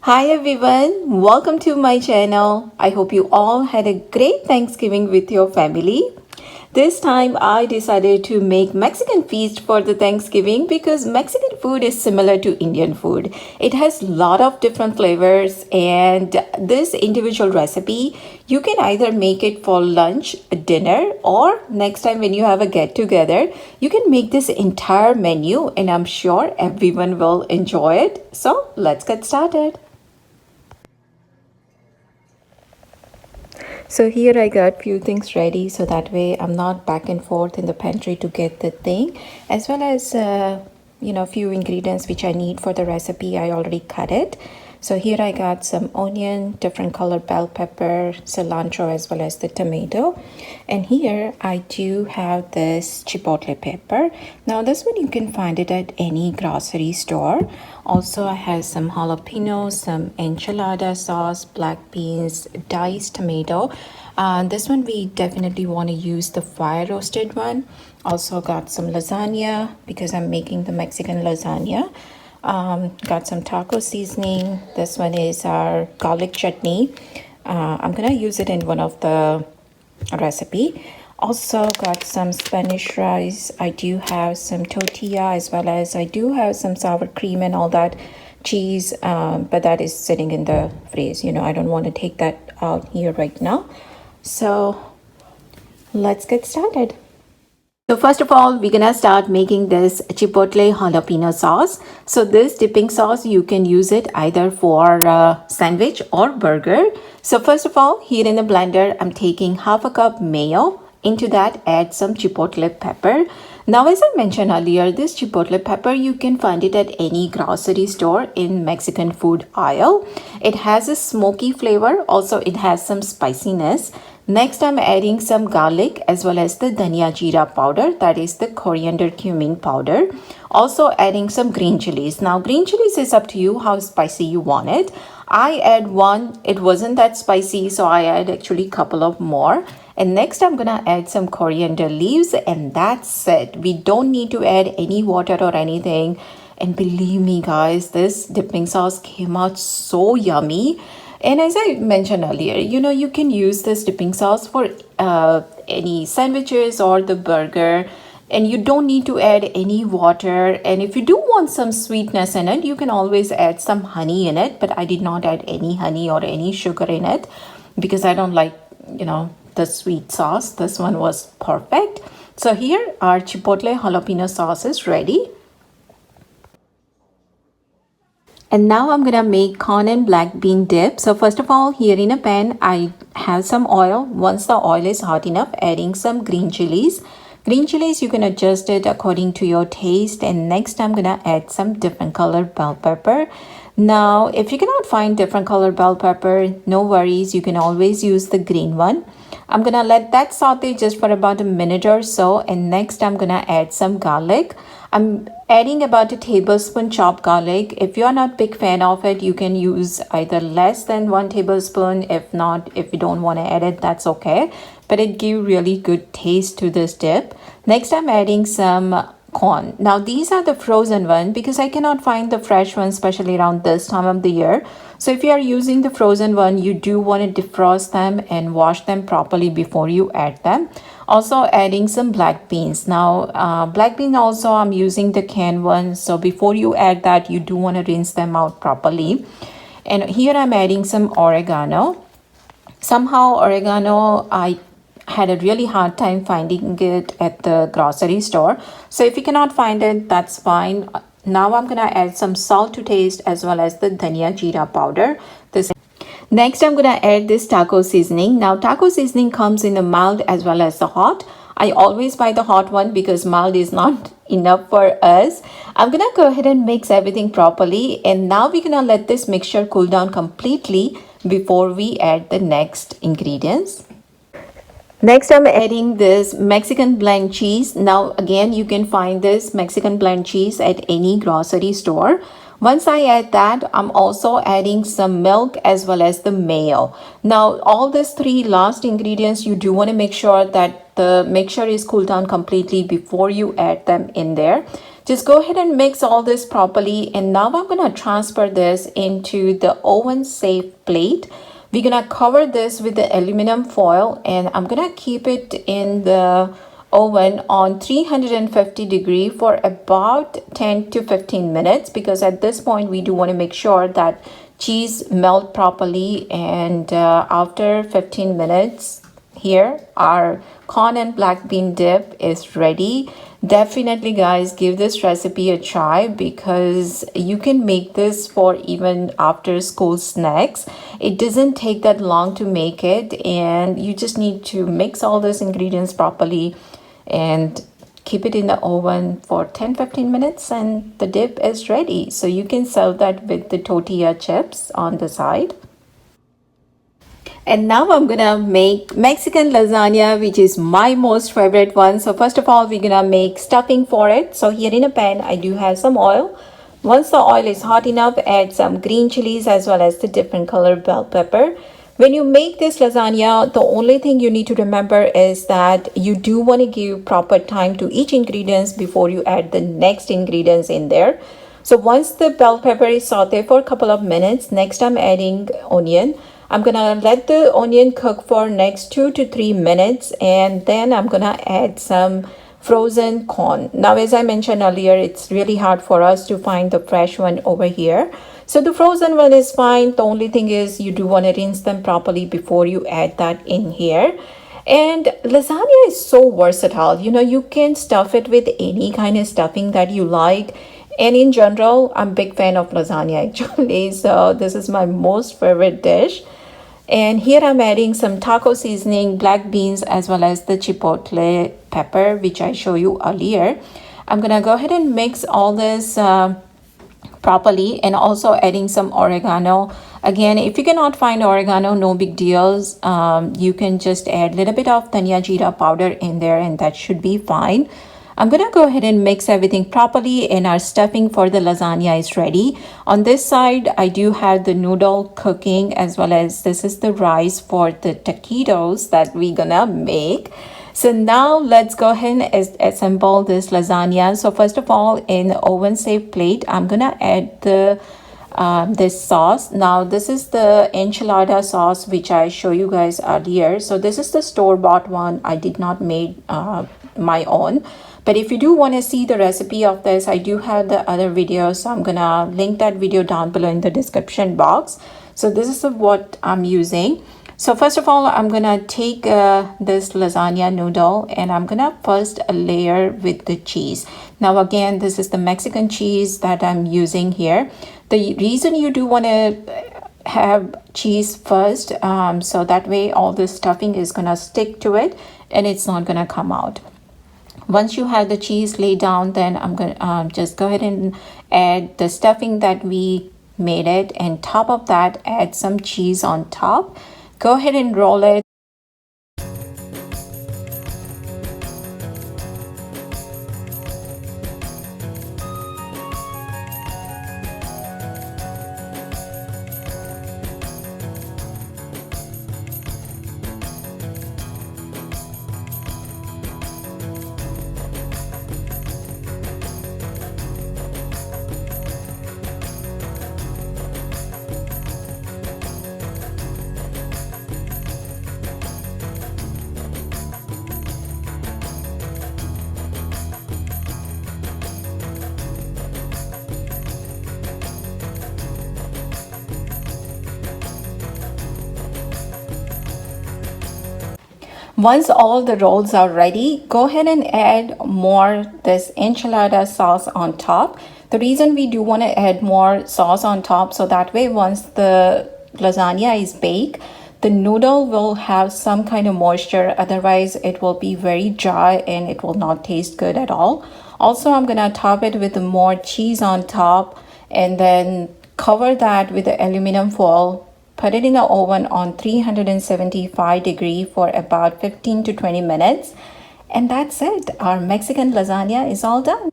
Hi everyone, welcome to my channel. I hope you all had a great Thanksgiving with your family. This time I decided to make Mexican feast for the Thanksgiving because Mexican food is similar to Indian food. It has a lot of different flavors, and this individual recipe you can either make it for lunch, dinner, or next time when you have a get together, you can make this entire menu and I'm sure everyone will enjoy it. So let's get started. So here I got few things ready so that way I'm not back and forth in the pantry to get the thing, as well as few ingredients which I need for the recipe. I already cut it. So here I got some onion, different color bell pepper, cilantro, as well as the tomato. And here I do have this chipotle pepper. Now this one you can find it at any grocery store. Also I have some jalapeno, some enchilada sauce, black beans, diced tomato. This one we definitely want to use the fire roasted one. Also got some lasagna because I'm making the Mexican lasagna. Got some taco seasoning. This one is our garlic chutney. I'm gonna use it in one of the recipe. Also got some Spanish rice. I do have some tortilla, as well as I do have some sour cream and all that cheese, but that is sitting in the fridge. I don't want to take that out here right now. So let's get started. So first of all, we're gonna start making this Chipotle jalapeno sauce. So this dipping sauce, you can use it either for sandwich or burger. So first of all, here in the blender, I'm taking half a cup mayo. Into that, add some chipotle pepper. Now, as I mentioned earlier, this chipotle pepper, you can find it at any grocery store in Mexican food aisle. It has a smoky flavor. Also, it has some spiciness. Next, I'm adding some garlic as well as the dhania jeera powder, that is the coriander cumin powder. Also adding some green chilies. Now, green chilies is up to you how spicy you want it. I add one, it wasn't that spicy, so I add actually a couple of more. And next I'm gonna add some coriander leaves, and that's it. We don't need to add any water or anything. And believe me guys, this dipping sauce came out so yummy. And as I mentioned earlier, you can use this dipping sauce for any sandwiches or the burger, and you don't need to add any water. And if you do want some sweetness in it, you can always add some honey in it, but I did not add any honey or any sugar in it because I don't like, the sweet sauce. This one was perfect. So here our chipotle jalapeno sauce is ready. And now I'm gonna make corn and black bean dip. So first of all, here in a pan, I have some oil. Once the oil is hot enough, adding some green chilies. Green chilies, you can adjust it according to your taste. And next, I'm gonna add some different color bell pepper. Now, if you cannot find different color bell pepper, no worries. You can always use the green one. I'm gonna let that saute just for about a minute or so. And next, I'm gonna add some garlic. I'm adding about a tablespoon chopped garlic. If you're not big fan of it, you can use either less than 1 tablespoon. If not, if you don't want to add it, that's okay. But it gives really good taste to this dip. Next, I'm adding some corn. Now, these are the frozen one because I cannot find the fresh one, especially around this time of the year. So if you are using the frozen one, you do want to defrost them and wash them properly before you add them. Also adding some black beans. Now, black bean also I'm using the canned one. So before you add that, you do want to rinse them out properly. And here I'm adding some oregano. Somehow oregano, I had a really hard time finding it at the grocery store. So if you cannot find it, that's fine. Now I'm gonna add some salt to taste as well as the dhania jeera powder. Next, I'm gonna add this taco seasoning. Now, taco seasoning comes in the mild as well as the hot. I always buy the hot one because mild is not enough for us. I'm gonna go ahead and mix everything properly. And now we're gonna let this mixture cool down completely before we add the next ingredients. Next, I'm adding this Mexican blend cheese. Now, again, you can find this Mexican blend cheese at any grocery store. Once I add that, I'm also adding some milk as well as the mayo. Now, all these three last ingredients, you do want to make sure that the mixture is cooled down completely before you add them in there. Just go ahead and mix all this properly. And now I'm going to transfer this into the oven safe plate. We're going to cover this with the aluminum foil, and I'm going to keep it in the oven on 350 degree for about 10 to 15 minutes, because at this point we do want to make sure that cheese melt properly. And after 15 minutes here, our corn and black bean dip is ready. Definitely guys, give this recipe a try, because you can make this for even after school snacks. It doesn't take that long to make it, and you just need to mix all those ingredients properly and keep it in the oven for 10-15 minutes, and the dip is ready. So you can serve that with the tortilla chips on the side. And now I'm gonna make Mexican lasagna, which is my most favorite one. So first of all, we're gonna make stuffing for it. So here in a pan, I do have some oil. Once the oil is hot enough, add some green chilies as well as the different color bell pepper. When you make this lasagna, the only thing you need to remember is that you do want to give proper time to each ingredients before you add the next ingredients in there. So once the bell pepper is sauteed for a couple of minutes, next I'm adding onion. I'm gonna let the onion cook for next 2 to 3 minutes, and then I'm gonna add some frozen corn. Now, as I mentioned earlier, it's really hard for us to find the fresh one over here. So the frozen one is fine. The only thing is you do want to rinse them properly before you add that in here. And lasagna is so versatile. You know, you can stuff it with any kind of stuffing that you like. And in general, I'm a big fan of lasagna actually. So this is my most favorite dish. And here I'm adding some taco seasoning, black beans, as well as the chipotle pepper, which I showed you earlier. I'm gonna go ahead and mix all this properly, and also adding some oregano. Again, if you cannot find oregano, no big deals. You can just add a little bit of dhania jeera powder in there, and that should be fine. I'm gonna go ahead and mix everything properly, and our stuffing for the lasagna is ready. On this side, I do have the noodle cooking, as well as this is the rice for the taquitos that we're gonna make. So now let's go ahead and assemble this lasagna. So first of all, in the oven safe plate, I'm gonna add the this sauce. Now this is the enchilada sauce which I show you guys earlier. So this is the store-bought one. I did not make my own. But if you do want to see the recipe of this, I do have the other video. So I'm gonna link that video down below in the description box. So this is what I'm using. So first of all, I'm gonna take this lasagna noodle, and I'm gonna first layer with the cheese. Now again, this is the Mexican cheese that I'm using here. The reason you do want to have cheese first, so that way all the stuffing is gonna stick to it and it's not gonna come out. Once you have the cheese laid down, then I'm gonna just go ahead and add the stuffing that we made it, and top of that add some cheese on top. Go ahead and roll it. Once all the rolls are ready, go ahead and add more this enchilada sauce on top. The reason we do want to add more sauce on top, so that way once the lasagna is baked, the noodle will have some kind of moisture. Otherwise, it will be very dry and it will not taste good at all. Also, I'm gonna top it with more cheese on top, and then cover that with the aluminum foil. Put it in the oven on 375 degree for about 15 to 20 minutes. And that's it. Our Mexican lasagna is all done.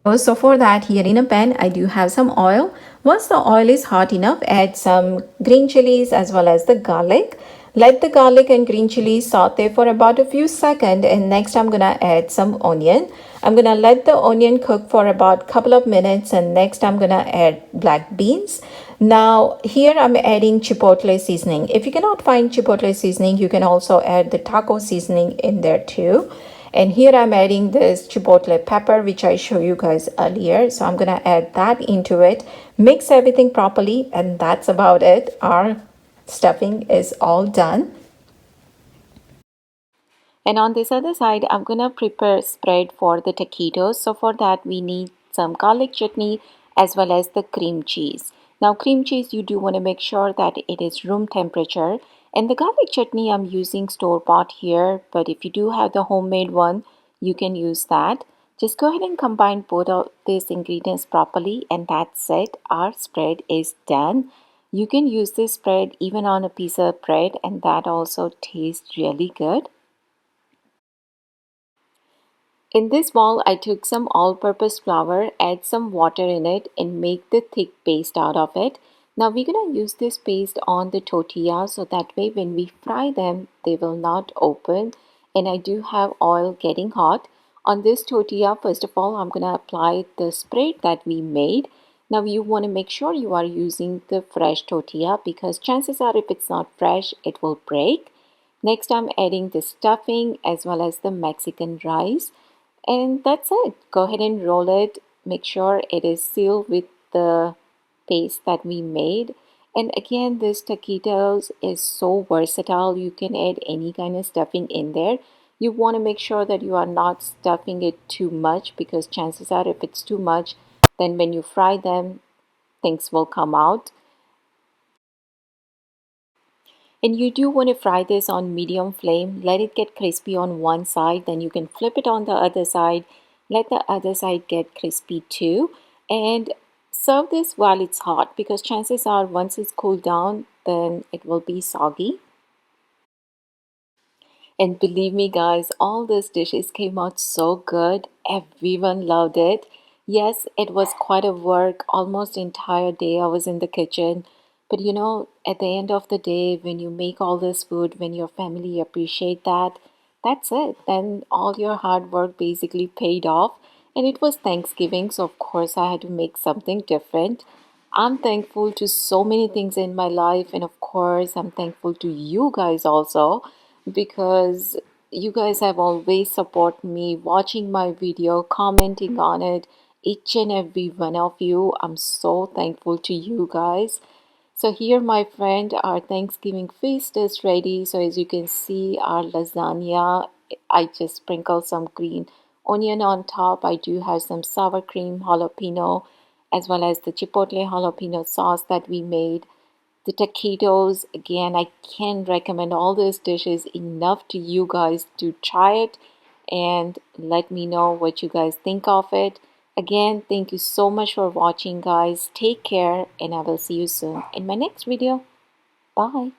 So for that, here in a pan, I do have some oil. Once the oil is hot enough, add some green chilies as well as the garlic. Let the garlic and green chilies saute for about a few seconds, and next I'm gonna add some onion. I'm gonna let the onion cook for about couple of minutes, and next I'm gonna add black beans. Now here I'm adding chipotle seasoning. If you cannot find chipotle seasoning, you can also add the taco seasoning in there too. And here I'm adding this chipotle pepper, which I showed you guys earlier. So I'm gonna add that into it, mix everything properly, and that's about it. Our stuffing is all done. And on this other side, I'm gonna prepare spread for the taquitos. So for that, we need some garlic chutney as well as the cream cheese. Now, cream cheese, you do want to make sure that it is room temperature. And the garlic chutney, I'm using store bought here, but if you do have the homemade one, you can use that. Just go ahead and combine both of these ingredients properly, and that's it. Our spread is done. You can use this spread even on a piece of bread, and that also tastes really good. In this bowl, I took some all-purpose flour, add some water in it, and make the thick paste out of it. Now we're gonna use this paste on the tortilla so that way when we fry them, they will not open. And I do have oil getting hot. On this tortilla, first of all, I'm gonna apply the spread that we made. Now you want to make sure you are using the fresh tortilla because chances are if it's not fresh, it will break. Next, I'm adding the stuffing as well as the Mexican rice. And that's it. Go ahead and roll it. Make sure it is sealed with the paste that we made. And again, this taquitos is so versatile. You can add any kind of stuffing in there. You want to make sure that you are not stuffing it too much because chances are if it's too much, then when you fry them, things will come out. And you do want to fry this on medium flame. Let it get crispy on one side, then you can flip it on the other side. Let the other side get crispy too. And serve this while it's hot because chances are once it's cooled down, then it will be soggy. And believe me, guys, all these dishes came out so good. Everyone loved it. Yes, it was quite a work. Almost entire day I was in the kitchen. But at the end of the day, when you make all this food, when your family appreciate that, that's it. Then all your hard work basically paid off. And it was Thanksgiving, so of course I had to make something different. I'm thankful to so many things in my life, and of course, I'm thankful to you guys also because you guys have always supported me, watching my video, commenting on it, each and every one of you. I'm so thankful to you guys. So here, my friend, our Thanksgiving feast is ready. So as you can see, our lasagna, I just sprinkled some green onion on top. I do have some sour cream jalapeno as well as the chipotle jalapeno sauce that we made. The taquitos, again, I can recommend all these dishes enough to you guys to try it and let me know what you guys think of it. Again, thank you so much for watching, guys. Take care, and I will see you soon in my next video. Bye.